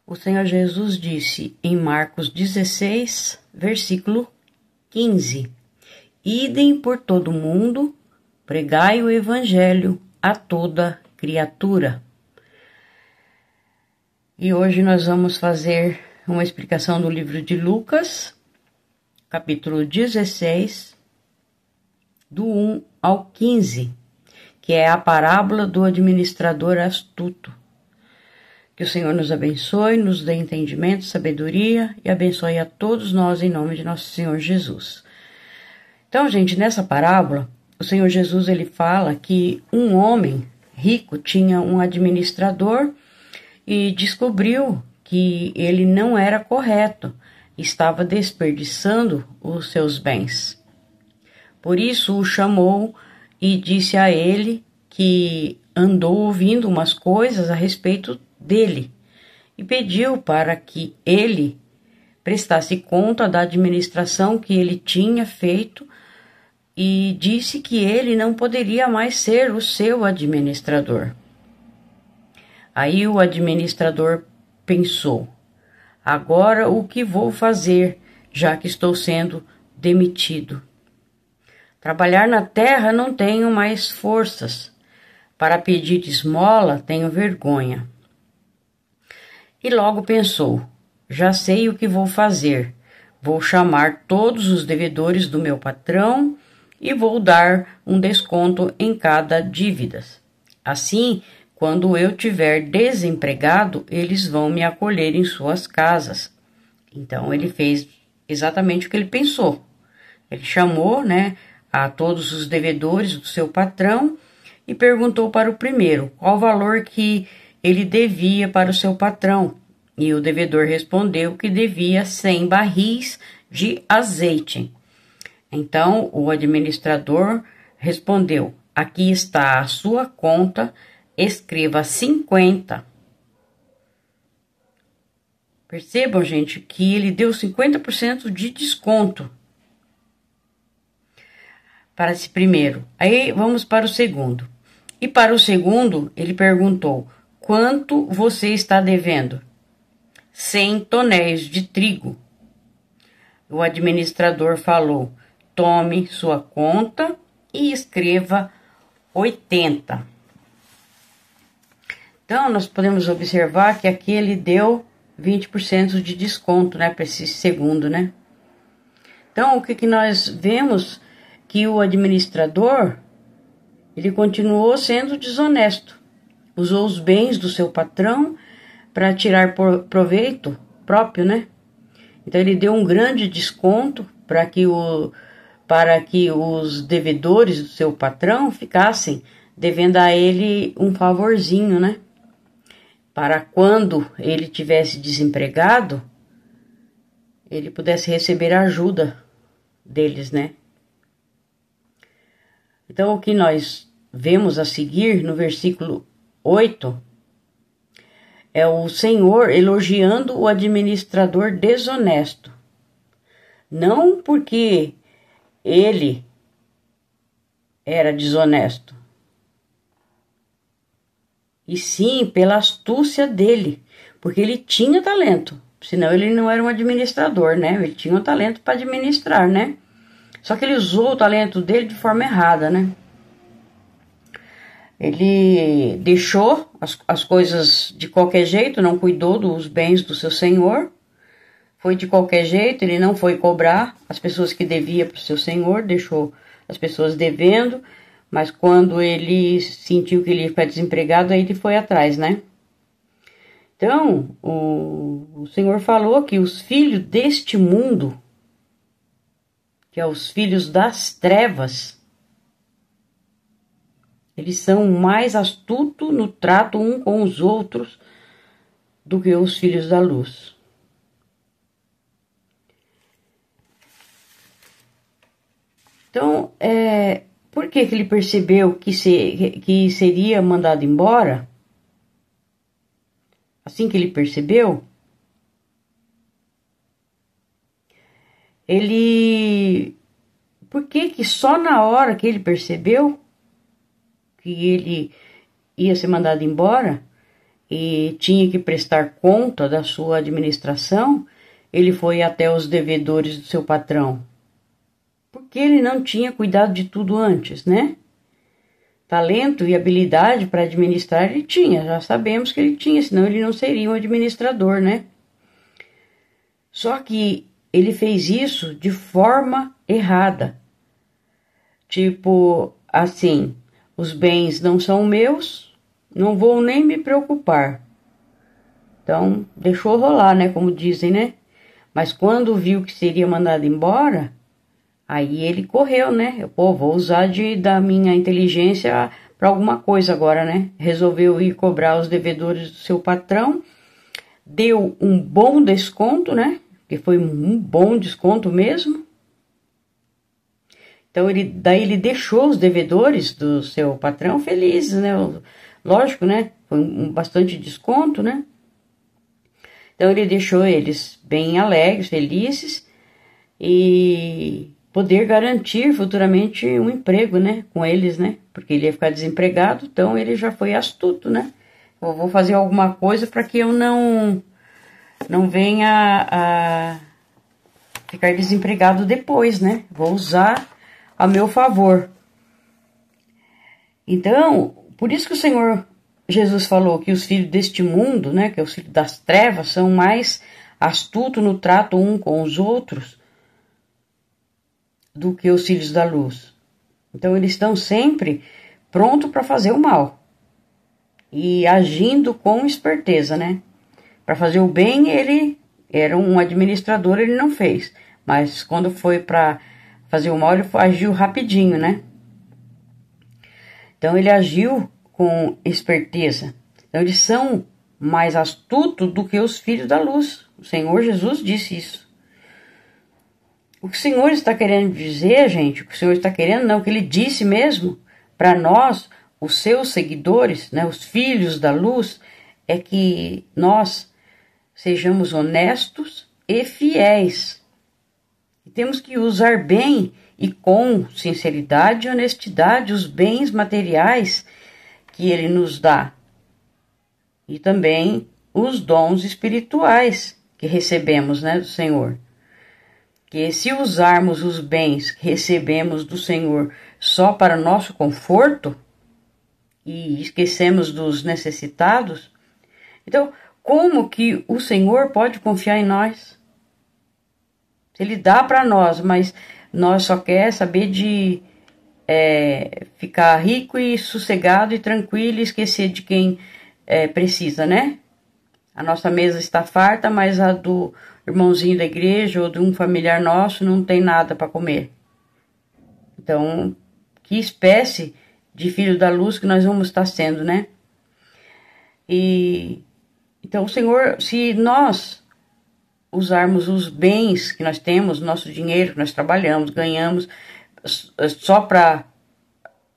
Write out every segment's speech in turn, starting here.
O Senhor Jesus disse em Marcos 16, versículo 15: Idem por todo o mundo, pregai o evangelho a toda criatura. E hoje nós vamos fazer uma explicação do livro de Lucas, capítulo 16, do 1 ao 15, que é a parábola do administrador astuto. Que o Senhor nos abençoe, nos dê entendimento, sabedoria e abençoe a todos nós em nome de nosso Senhor Jesus. Então, gente, nessa parábola, o Senhor Jesus ele fala que um homem rico tinha um administrador e descobriu que ele não era correto, estava desperdiçando os seus bens. Por isso o chamou e disse a ele que andou ouvindo umas coisas a respeito dele e pediu para que ele prestasse conta da administração que ele tinha feito e disse que ele não poderia mais ser o seu administrador. Aí o administrador pensou: agora o que vou fazer, já que estou sendo demitido? Trabalhar na terra não tenho mais forças. Para pedir esmola tenho vergonha. E logo pensou: já sei o que vou fazer. Vou chamar todos os devedores do meu patrão e vou dar um desconto em cada dívida. Assim, quando eu tiver desempregado, eles vão me acolher em suas casas. Então, ele fez exatamente o que ele pensou. Ele chamou, a todos os devedores do seu patrão e perguntou para o primeiro qual o valor que ele devia para o seu patrão. E o devedor respondeu que devia 100 barris de azeite. Então, o administrador respondeu: aqui está a sua conta, escreva 50. Percebam, gente, que ele deu 50% de desconto para esse primeiro. Aí vamos para o segundo. E para o segundo, ele perguntou: quanto você está devendo? 100 tonéis de trigo. O administrador falou: tome sua conta e escreva 80. Então, nós podemos observar que aqui ele deu 20% de desconto, para esse segundo, Então, o que nós vemos? Que o administrador, ele continuou sendo desonesto. Usou os bens do seu patrão para tirar proveito próprio, Então, ele deu um grande desconto para que os devedores do seu patrão ficassem devendo a ele um favorzinho, Para quando ele tivesse desempregado, ele pudesse receber a ajuda deles, Então, o que nós vemos a seguir no versículo 8 é o Senhor elogiando o administrador desonesto. Não porque ele era desonesto, e sim pela astúcia dele, porque ele tinha talento, senão ele não era um administrador, Ele tinha um talento para administrar, Só que ele usou o talento dele de forma errada, Ele deixou as coisas de qualquer jeito, não cuidou dos bens do seu senhor, foi de qualquer jeito, ele não foi cobrar as pessoas que devia para o seu senhor, deixou as pessoas devendo, mas quando ele sentiu que ele ia ficar desempregado, aí ele foi atrás, Então, o Senhor falou que os filhos deste mundo, que é os filhos das trevas, eles são mais astutos no trato um com os outros do que os filhos da luz. Então, por que ele percebeu que seria mandado embora? Assim que ele percebeu, por que só na hora que ele percebeu que ele ia ser mandado embora, e tinha que prestar conta da sua administração, ele foi até os devedores do seu patrão. Porque ele não tinha cuidado de tudo antes, né? Talento e habilidade para administrar ele tinha, já sabemos que ele tinha, senão ele não seria um administrador, né? Só que ele fez isso de forma errada. Tipo assim, os bens não são meus, não vou nem me preocupar. Então, deixou rolar, né? Como dizem, né? Mas quando viu que seria mandado embora, aí ele correu, né? Pô, vou usar da minha inteligência para alguma coisa agora, né? Resolveu ir cobrar os devedores do seu patrão, deu um bom desconto, né? Que foi um bom desconto mesmo. Então, daí ele deixou os devedores do seu patrão felizes, né? Lógico, né? Foi bastante desconto, né? Então, ele deixou eles bem alegres, felizes e poder garantir futuramente um emprego, né? Com eles, né? Porque ele ia ficar desempregado, então ele já foi astuto, né? Eu vou fazer alguma coisa para que eu não venha a ficar desempregado depois, né? Vou usar a meu favor. Então, por isso que o Senhor Jesus falou que os filhos deste mundo, né, que é os filhos das trevas, são mais astutos no trato um com os outros do que os filhos da luz. Então, eles estão sempre prontos para fazer o mal e agindo com esperteza, né? Para fazer o bem, ele era um administrador, ele não fez. Mas quando foi para fazer o mal, ele agiu rapidinho, né? Então, ele agiu com esperteza. Então, eles são mais astutos do que os filhos da luz. O Senhor Jesus disse isso. O que o Senhor está querendo dizer, gente, o que o Senhor está querendo, não, o que ele disse mesmo, para nós, os seus seguidores, né, os filhos da luz, é que nós sejamos honestos e fiéis. E temos que usar bem e com sinceridade e honestidade os bens materiais que ele nos dá. E também os dons espirituais que recebemos, né, do Senhor. Que se usarmos os bens que recebemos do Senhor só para nosso conforto e esquecemos dos necessitados, então como que o Senhor pode confiar em nós? Se Ele dá para nós, mas nós só quer saber de ficar rico e sossegado e tranquilo e esquecer de quem precisa, né? A nossa mesa está farta, mas a do irmãozinho da igreja ou de um familiar nosso não tem nada para comer. Então, que espécie de filho da luz que nós vamos estar sendo, né? Então, o Senhor, se nós usarmos os bens que nós temos, nosso dinheiro que nós trabalhamos, ganhamos, só para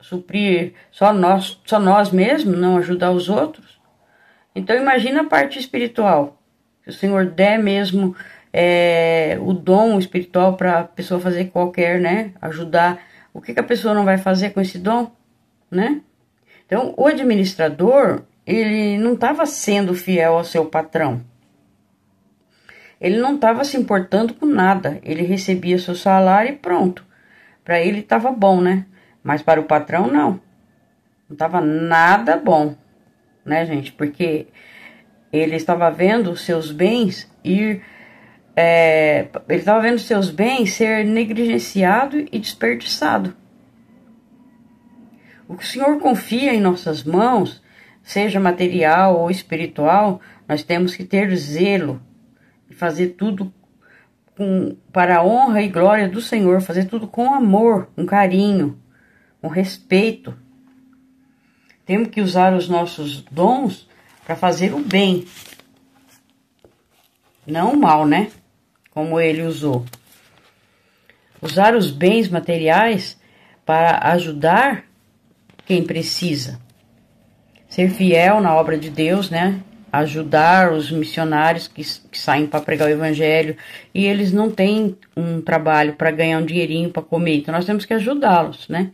suprir só nós mesmos, não ajudar os outros, então imagina a parte espiritual. Se o Senhor der mesmo o dom espiritual para a pessoa fazer qualquer, né, ajudar, o que a pessoa não vai fazer com esse dom, né? Então, o administrador, ele não estava sendo fiel ao seu patrão. Ele não estava se importando com nada. Ele recebia seu salário e pronto. Para ele estava bom, né? Mas para o patrão, não. Não estava nada bom, né, gente? Porque ele estava vendo os seus bens ele estava vendo seus bens ser negligenciado e desperdiçado. O que o Senhor confia em nossas mãos, seja material ou espiritual, nós temos que ter zelo e fazer tudo para a honra e glória do Senhor, fazer tudo com amor, com carinho, com respeito. Temos que usar os nossos dons para fazer o bem, não o mal, né? Como ele usou. Usar os bens materiais para ajudar quem precisa. Ser fiel na obra de Deus, né? Ajudar os missionários que saem para pregar o evangelho e eles não têm um trabalho para ganhar um dinheirinho para comer. Então, nós temos que ajudá-los, né?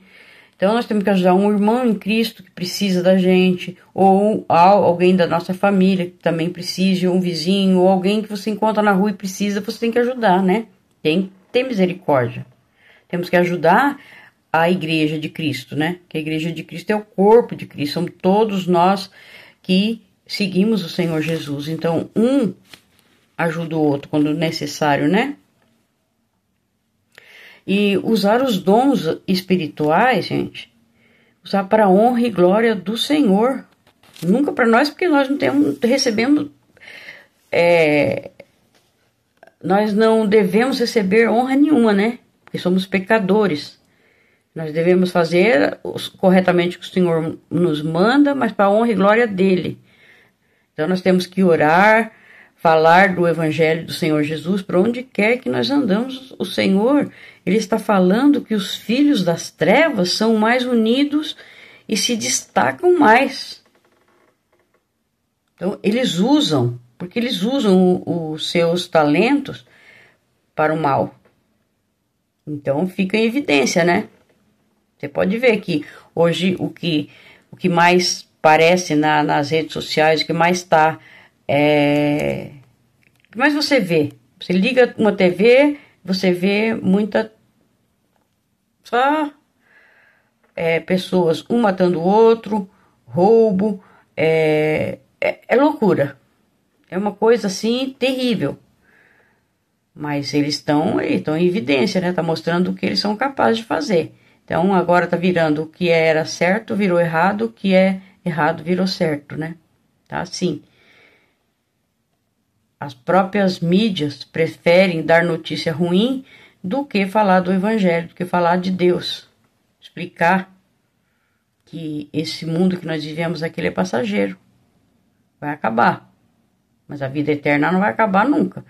Então, nós temos que ajudar um irmão em Cristo que precisa da gente, ou alguém da nossa família que também precisa, um vizinho, ou alguém que você encontra na rua e precisa, você tem que ajudar, né? Tem que ter misericórdia. Temos que ajudar a igreja de Cristo, né? Que a igreja de Cristo é o corpo de Cristo, somos todos nós que seguimos o Senhor Jesus. Então, um ajuda o outro quando necessário, né? E usar os dons espirituais, gente, usar para a honra e glória do Senhor. Nunca para nós, porque nós não recebemos, nós não devemos receber honra nenhuma, né? Porque somos pecadores. Nós devemos fazer corretamente o que o Senhor nos manda, mas para a honra e glória dele. Então nós temos que orar, falar do Evangelho do Senhor Jesus para onde quer que nós andamos. O Senhor, ele está falando que os filhos das trevas são mais unidos e se destacam mais. Então eles usam, porque eles usam os seus talentos para o mal. Então fica em evidência, né? Você pode ver que hoje o que mais aparece nas redes sociais, o que mais está... o que mais você vê? Você liga uma TV, você vê muita... Só pessoas, um matando o outro, roubo, é loucura. É uma coisa assim terrível. Mas eles estão em evidência, né? Está mostrando o que eles são capazes de fazer. Então, agora está virando o que era certo, virou errado, o que é errado, virou certo, né? Tá assim. As próprias mídias preferem dar notícia ruim do que falar do Evangelho, do que falar de Deus. Explicar que esse mundo que nós vivemos aqui é passageiro. Vai acabar. Mas a vida eterna não vai acabar nunca.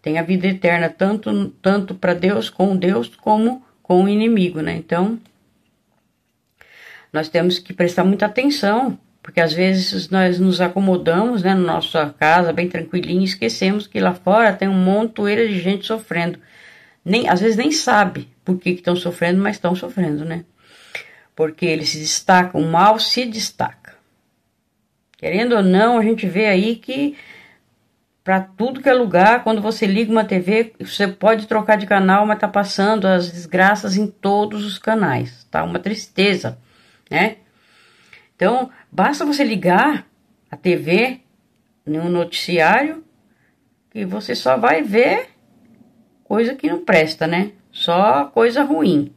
Tem a vida eterna tanto para Deus, como com o inimigo, né? Então, nós temos que prestar muita atenção, porque às vezes nós nos acomodamos, né, na nossa casa, bem tranquilinho, e esquecemos que lá fora tem um montoeira de gente sofrendo. Às vezes nem sabe por que estão sofrendo, mas estão sofrendo, né? Porque eles se destacam, o mal se destaca. Querendo ou não, a gente vê aí que para tudo que é lugar, quando você liga uma TV, você pode trocar de canal, mas tá passando as desgraças em todos os canais, tá? Uma tristeza, né? Então, basta você ligar a TV no noticiário que você só vai ver coisa que não presta, né? Só coisa ruim.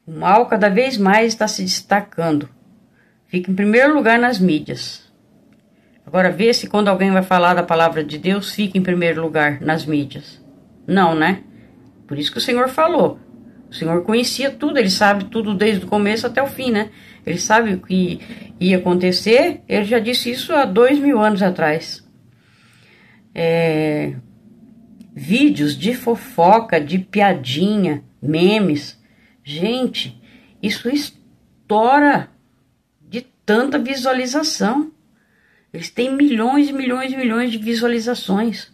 O mal cada vez mais está se destacando. Fica em primeiro lugar nas mídias. Agora, vê se quando alguém vai falar da palavra de Deus, fica em primeiro lugar nas mídias. Não, né? Por isso que o Senhor falou. O Senhor conhecia tudo, ele sabe tudo desde o começo até o fim, né? Ele sabe o que ia acontecer, ele já disse isso há 2000 anos atrás. Vídeos de fofoca, de piadinha, memes. Gente, isso estoura de tanta visualização. Eles têm milhões e milhões e milhões de visualizações.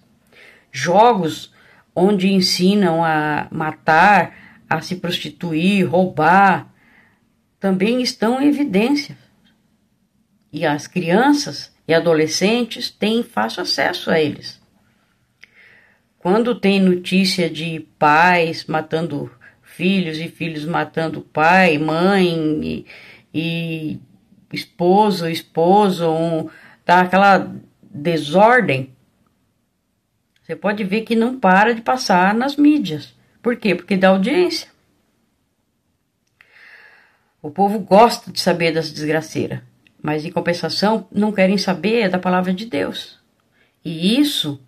Jogos onde ensinam a matar, a se prostituir, roubar, também estão em evidência. E as crianças e adolescentes têm fácil acesso a eles. Quando tem notícia de pais matando filhos e filhos matando pai, mãe e esposo, tá aquela desordem, você pode ver que não para de passar nas mídias. Por quê? Porque dá audiência. O povo gosta de saber das desgraceiras, mas em compensação não querem saber da palavra de Deus. E isso,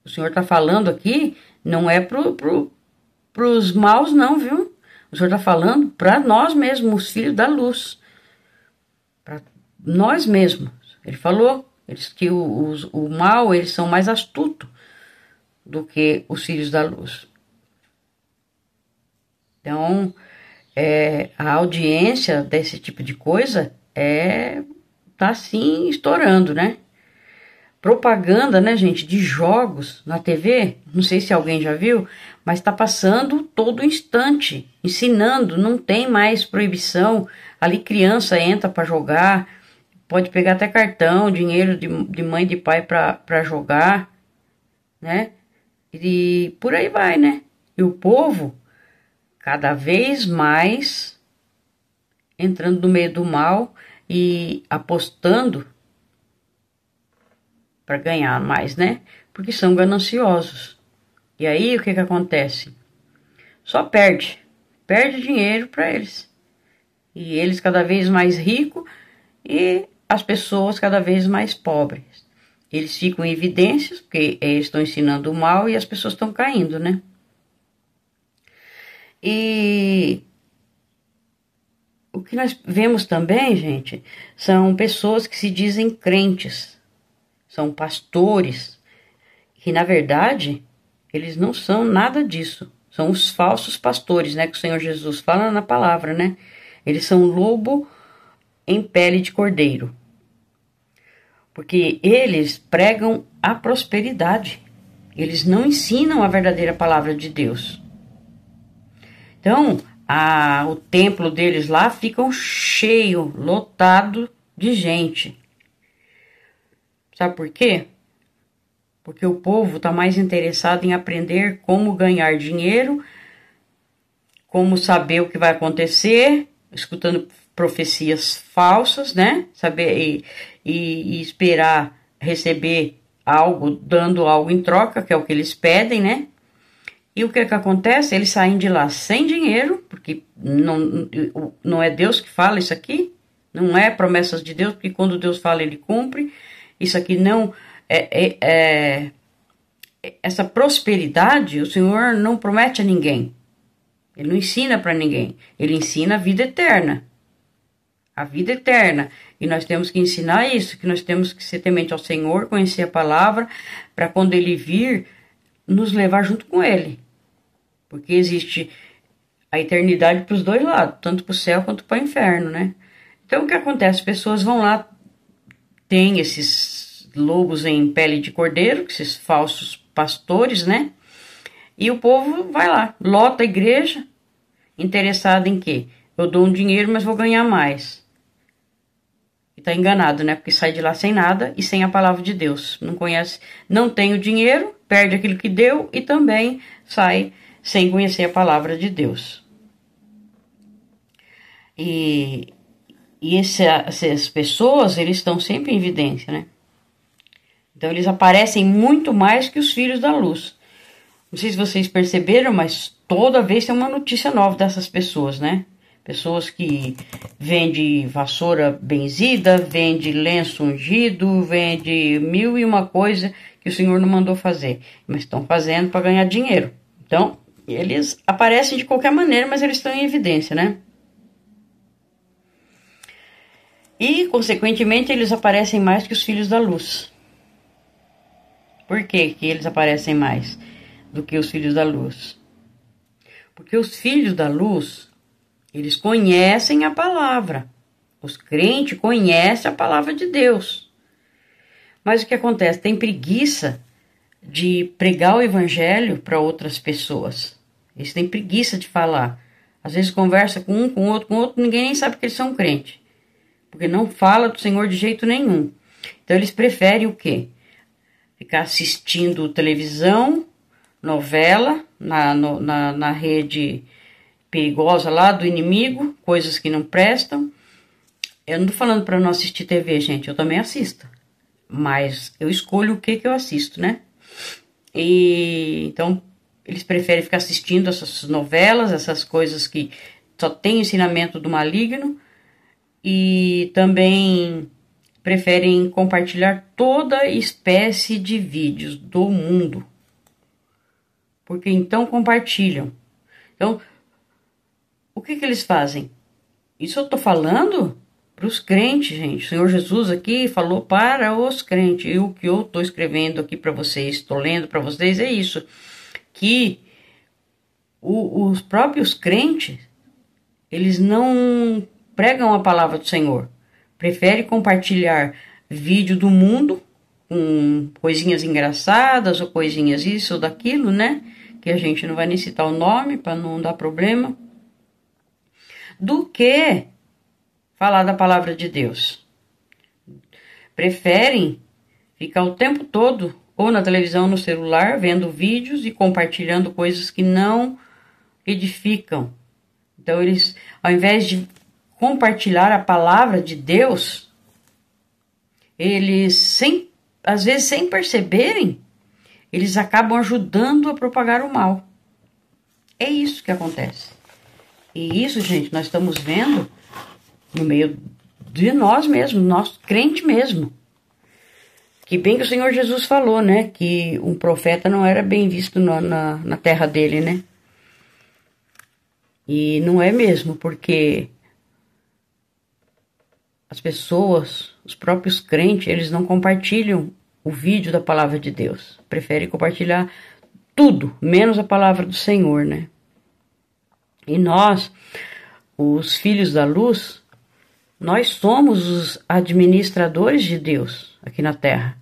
o Senhor está falando aqui, não é pros maus não, viu? O Senhor está falando para nós mesmos, os filhos da luz. Para nós mesmos. Ele falou que o mal, eles são mais astutos do que os filhos da luz. Então, a audiência desse tipo de coisa tá assim estourando, né? propaganda, né, gente, de jogos na TV. Não sei se alguém já viu, mas está passando todo instante, ensinando, não tem mais proibição. Ali criança entra para jogar, pode pegar até cartão, dinheiro de mãe e de pai para jogar, né? E por aí vai, né? E o povo cada vez mais entrando no meio do mal e apostando para ganhar mais, né? Porque são gananciosos. E aí o que acontece? Só perde dinheiro para eles. E eles cada vez mais ricos e as pessoas cada vez mais pobres. Eles ficam em evidências porque eles estão ensinando o mal e as pessoas estão caindo, né? E o que nós vemos também, gente, são pessoas que se dizem crentes, são pastores, que na verdade eles não são nada disso. São os falsos pastores, né, que o Senhor Jesus fala na palavra, né? Eles são lobo em pele de cordeiro. Porque eles pregam a prosperidade. Eles não ensinam a verdadeira palavra de Deus. Então, o templo deles lá fica cheio, lotado de gente. Sabe por quê? Porque o povo está mais interessado em aprender como ganhar dinheiro, como saber o que vai acontecer, escutando profecias falsas, né? Saber e esperar receber algo, dando algo em troca, que é o que eles pedem, né? E o que acontece? Eles saem de lá sem dinheiro, porque não é Deus que fala isso aqui, não é promessas de Deus, porque quando Deus fala, Ele cumpre. Isso aqui não essa prosperidade, o Senhor não promete a ninguém. Ele não ensina para ninguém. Ele ensina a vida eterna. A vida eterna. E nós temos que ensinar isso, que nós temos que ser temente ao Senhor, conhecer a palavra, para quando Ele vir, nos levar junto com Ele. Porque existe a eternidade para os dois lados, tanto para o céu quanto para o inferno, né? Então o que acontece? As pessoas vão lá, tem esses lobos em pele de cordeiro, esses falsos pastores, né? E o povo vai lá, lota a igreja, interessado em quê? Eu dou um dinheiro, mas vou ganhar mais. E tá enganado, né? Porque sai de lá sem nada e sem a palavra de Deus. Não conhece, não tem o dinheiro, perde aquilo que deu e também sai sem conhecer a palavra de Deus. E essas pessoas, eles estão sempre em evidência, né? Então, eles aparecem muito mais que os filhos da luz. Não sei se vocês perceberam, mas toda vez tem uma notícia nova dessas pessoas, né? Pessoas que vendem vassoura benzida, vendem lenço ungido, vendem 1001 coisa que o Senhor não mandou fazer. Mas estão fazendo para ganhar dinheiro. Então, eles aparecem de qualquer maneira, mas eles estão em evidência, né? E, consequentemente, eles aparecem mais que os filhos da luz. Por que eles aparecem mais do que os filhos da luz? Porque os filhos da luz, eles conhecem a palavra. Os crentes conhecem a palavra de Deus. Mas o que acontece? Tem preguiça de pregar o evangelho para outras pessoas. Eles têm preguiça de falar. Às vezes conversa com um, com outro, ninguém nem sabe que eles são crentes. Porque não fala do Senhor de jeito nenhum. Então eles preferem o quê? Ficar assistindo televisão, novela, na rede perigosa lá do inimigo, coisas que não prestam. Eu não tô falando para não assistir TV, gente, eu também assisto. Mas eu escolho o que eu assisto, né? E então eles preferem ficar assistindo essas novelas, essas coisas que só tem ensinamento do maligno. E também preferem compartilhar toda espécie de vídeos do mundo. Porque então compartilham. Então, o que eles fazem? Isso eu estou falando para os crentes, gente. O Senhor Jesus aqui falou para os crentes. E o que eu estou escrevendo aqui para vocês, estou lendo para vocês, é isso. Que os próprios crentes, eles não pregam a palavra do Senhor. Prefere compartilhar vídeo do mundo, com coisinhas engraçadas ou coisinhas isso ou daquilo, né? Que a gente não vai nem citar o nome para não dar problema, do que falar da palavra de Deus. Preferem ficar o tempo todo ou na televisão, no celular, vendo vídeos e compartilhando coisas que não edificam. Então eles, ao invés de compartilhar a palavra de Deus, eles, às vezes sem perceberem, eles acabam ajudando a propagar o mal. É isso que acontece. E isso, gente, nós estamos vendo no meio de nós mesmos, nosso crente mesmo. Que bem que o Senhor Jesus falou, né? Que um profeta não era bem visto na terra dele, né? E não é mesmo, porque as pessoas, os próprios crentes, eles não compartilham o vídeo da palavra de Deus. Preferem compartilhar tudo, menos a palavra do Senhor, né? E nós, os filhos da luz, nós somos os administradores de Deus aqui na terra.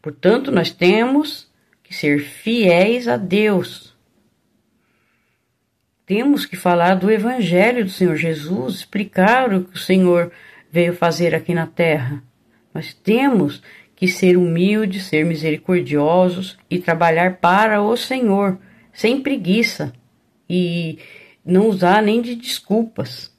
Portanto, nós temos que ser fiéis a Deus. Temos que falar do Evangelho do Senhor Jesus, explicar o que o Senhor veio fazer aqui na terra. Nós temos que ser humildes, ser misericordiosos e trabalhar para o Senhor, sem preguiça e não usar nem de desculpas.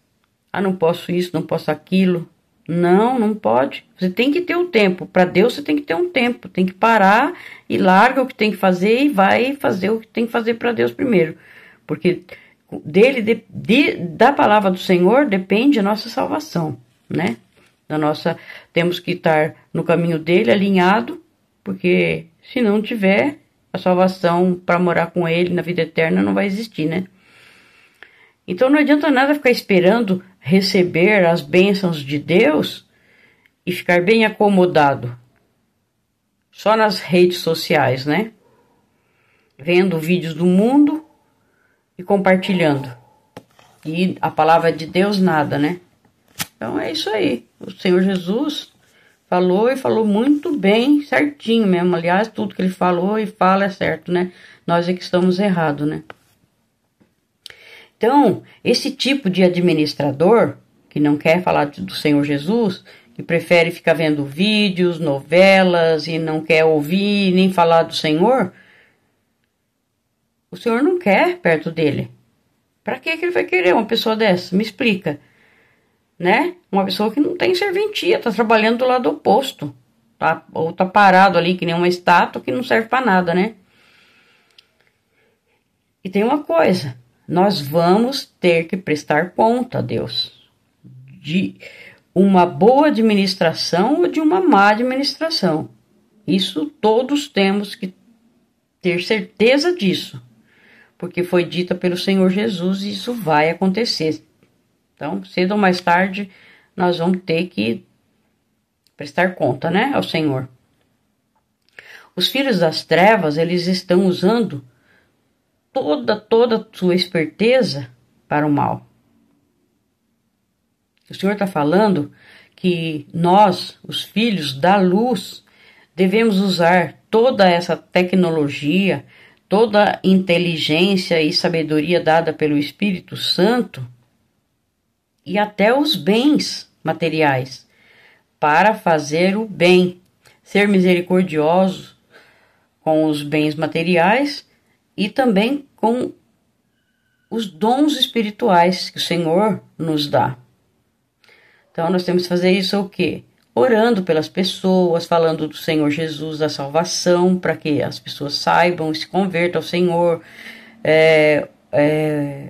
Ah, não posso isso, não posso aquilo. Não, não pode. Você tem que ter um tempo. Para Deus você tem que ter um tempo. Tem que parar e larga o que tem que fazer e vai fazer o que tem que fazer para Deus primeiro. Porque da palavra do Senhor depende a nossa salvação, né? Temos que estar no caminho dele, alinhado, porque se não tiver, a salvação para morar com ele na vida eterna não vai existir, né? Então não adianta nada ficar esperando receber as bênçãos de Deus e ficar bem acomodado só nas redes sociais, né? Vendo vídeos do mundo e compartilhando. E a palavra de Deus nada, né? Então é isso aí. O Senhor Jesus falou e falou muito bem, certinho mesmo. Aliás, tudo que ele falou e fala é certo, né? Nós é que estamos errados, né? Então, esse tipo de administrador, que não quer falar do Senhor Jesus, que prefere ficar vendo vídeos, novelas e não quer ouvir nem falar do Senhor, o Senhor não quer perto dele. Para que ele vai querer uma pessoa dessa? Me explica. Né? Uma pessoa que não tem serventia, tá trabalhando do lado oposto. Tá? Ou tá parado ali que nem uma estátua que não serve para nada, né? E tem uma coisa. Nós vamos ter que prestar conta a Deus de uma boa administração ou de uma má administração. Isso todos temos que ter certeza disso, porque foi dita pelo Senhor Jesus e isso vai acontecer. Então, cedo ou mais tarde, nós vamos ter que prestar conta, né, ao Senhor. Os filhos das trevas, eles estão usando toda a sua esperteza para o mal. O Senhor está falando que nós, os filhos da luz, devemos usar toda essa tecnologia, toda a inteligência e sabedoria dada pelo Espírito Santo e até os bens materiais para fazer o bem, ser misericordiosos com os bens materiais e também com os dons espirituais que o Senhor nos dá. Então nós temos que fazer isso o quê? Orando pelas pessoas, falando do Senhor Jesus, da salvação, para que as pessoas saibam e se convertam ao Senhor,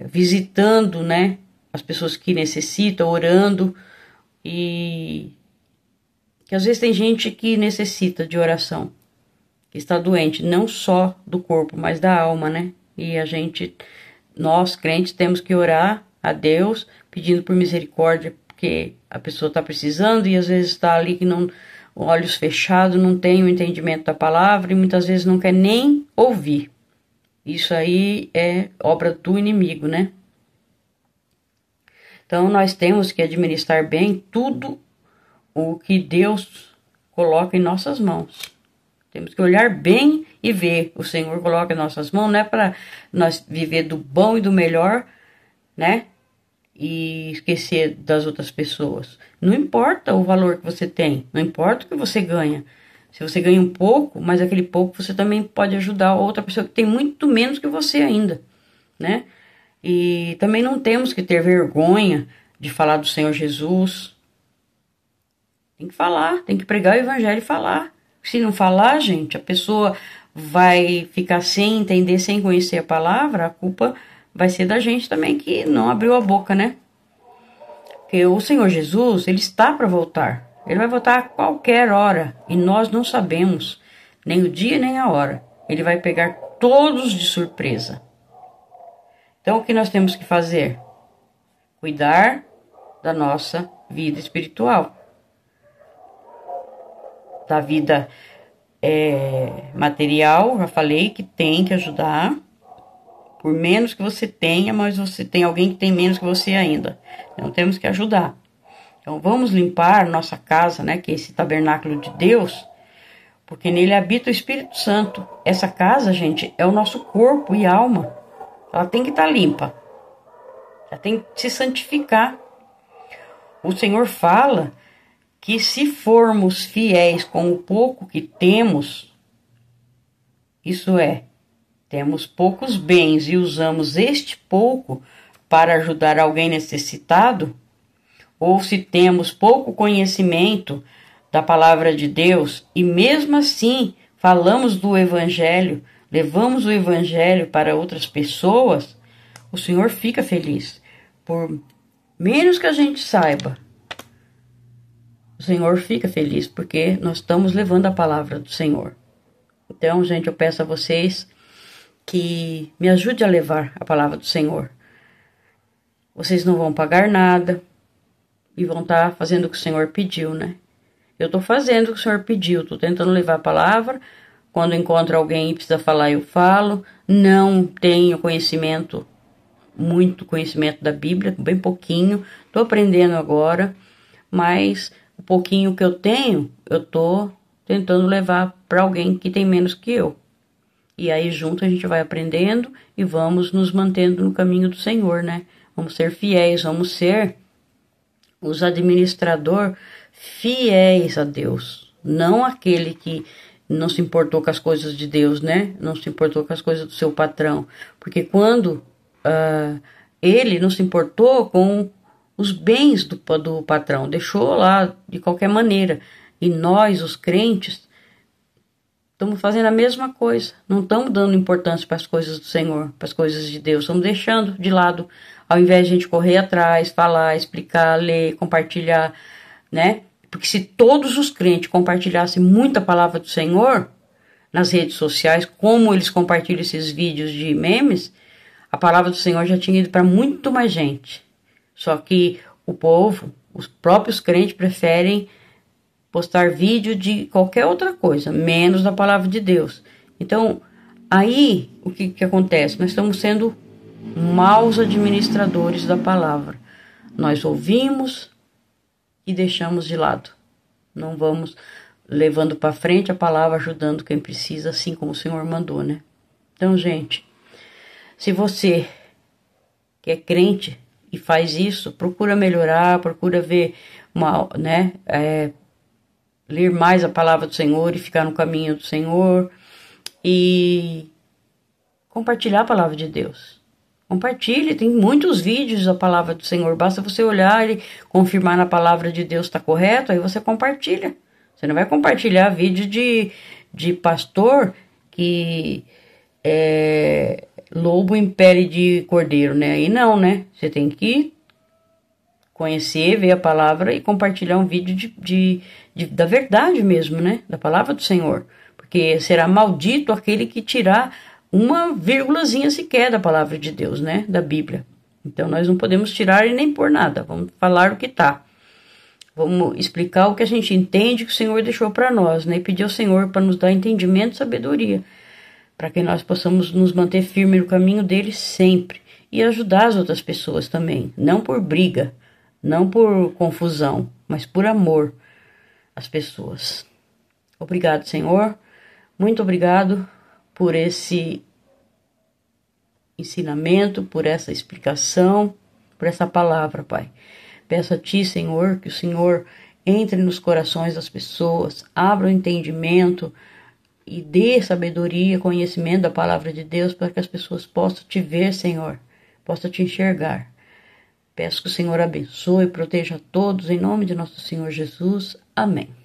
visitando, né, as pessoas que necessitam, orando, e que às vezes tem gente que necessita de oração, que está doente, não só do corpo, mas da alma, né? E nós crentes temos que orar a Deus, pedindo por misericórdia, porque a pessoa está precisando e às vezes está ali que não, olhos fechados, não tem o entendimento da palavra e muitas vezes não quer nem ouvir. Isso aí é obra do inimigo, né? Então nós temos que administrar bem tudo o que Deus coloca em nossas mãos. Temos que olhar bem e ver. O Senhor coloca em nossas mãos, não é para nós viver do bom e do melhor, né? E esquecer das outras pessoas. Não importa o valor que você tem, não importa o que você ganha. Se você ganha um pouco, mas aquele pouco você também pode ajudar outra pessoa que tem muito menos que você ainda, né? E também não temos que ter vergonha de falar do Senhor Jesus. Tem que falar, tem que pregar o evangelho e falar. Se não falar, gente, a pessoa vai ficar sem entender, sem conhecer a palavra, a culpa vai ser da gente também que não abriu a boca, né? Porque o Senhor Jesus, ele está para voltar. Ele vai voltar a qualquer hora e nós não sabemos nem o dia nem a hora. Ele vai pegar todos de surpresa. Então, o que nós temos que fazer? Cuidar da nossa vida espiritual. Da vida material, já falei que tem que ajudar. Por menos que você tenha, mas você tem alguém que tem menos que você ainda. Então, temos que ajudar. Então, vamos limpar nossa casa, né? Que é esse tabernáculo de Deus. Porque nele habita o Espírito Santo. Essa casa, gente, é o nosso corpo e alma. Ela tem que estar limpa. Ela tem que se santificar. O Senhor fala que se formos fiéis com o pouco que temos, isso é, temos poucos bens e usamos este pouco para ajudar alguém necessitado, ou se temos pouco conhecimento da palavra de Deus e mesmo assim falamos do evangelho, levamos o evangelho para outras pessoas, o Senhor fica feliz. Por menos que a gente saiba, o Senhor fica feliz porque nós estamos levando a palavra do Senhor. Então, gente, eu peço a vocês que me ajude a levar a palavra do Senhor. Vocês não vão pagar nada e vão estar fazendo o que o Senhor pediu, né? Eu estou fazendo o que o Senhor pediu, estou tentando levar a palavra. Quando encontro alguém e precisa falar, eu falo. Não tenho conhecimento, muito conhecimento da Bíblia, bem pouquinho. Estou aprendendo agora, mas o pouquinho que eu tenho, eu estou tentando levar para alguém que tem menos que eu. E aí junto a gente vai aprendendo e vamos nos mantendo no caminho do Senhor, né? Vamos ser fiéis, vamos ser os administradores fiéis a Deus. Não aquele que não se importou com as coisas de Deus, né? Não se importou com as coisas do seu patrão. Porque quando ele não se importou com os bens do patrão, deixou lá de qualquer maneira. E nós, os crentes, estamos fazendo a mesma coisa. Não estamos dando importância para as coisas do Senhor, para as coisas de Deus. Estamos deixando de lado, ao invés de a gente correr atrás, falar, explicar, ler, compartilhar, né? Porque se todos os crentes compartilhassem muita palavra do Senhor nas redes sociais, como eles compartilham esses vídeos de memes, a palavra do Senhor já tinha ido para muito mais gente. Só que o povo, os próprios crentes, preferem postar vídeo de qualquer outra coisa, menos da palavra de Deus. Então, aí, o que acontece? Nós estamos sendo maus administradores da palavra. Nós ouvimos e deixamos de lado. Não vamos levando para frente a palavra, ajudando quem precisa, assim como o Senhor mandou, né? Então, gente, se você que é crente e faz isso, procura melhorar, procura ver ler mais a palavra do Senhor e ficar no caminho do Senhor e compartilhar a palavra de Deus. Compartilhe, tem muitos vídeos da palavra do Senhor, basta você olhar e confirmar na palavra de Deus está correto, aí você compartilha. Você não vai compartilhar vídeo de pastor que lobo em pele de cordeiro, né? Aí não, né? Você tem que conhecer, ver a palavra e compartilhar um vídeo da verdade mesmo, né? Da palavra do Senhor. Porque será maldito aquele que tirar uma vírgulazinha sequer da palavra de Deus, né? Da Bíblia. Então nós não podemos tirar e nem pôr nada. Vamos falar o que tá. Vamos explicar o que a gente entende que o Senhor deixou para nós, né? E pedir ao Senhor para nos dar entendimento e sabedoria, para que nós possamos nos manter firmes no caminho dele sempre e ajudar as outras pessoas também, não por briga, não por confusão, mas por amor às pessoas. Obrigado, Senhor. Muito obrigado por esse ensinamento, por essa explicação, por essa palavra, Pai. Peço a Ti, Senhor, que o Senhor entre nos corações das pessoas, abra o entendimento e dê sabedoria, conhecimento da palavra de Deus para que as pessoas possam Te ver, Senhor, possam Te enxergar. Peço que o Senhor abençoe e proteja a todos, em nome de nosso Senhor Jesus. Amém.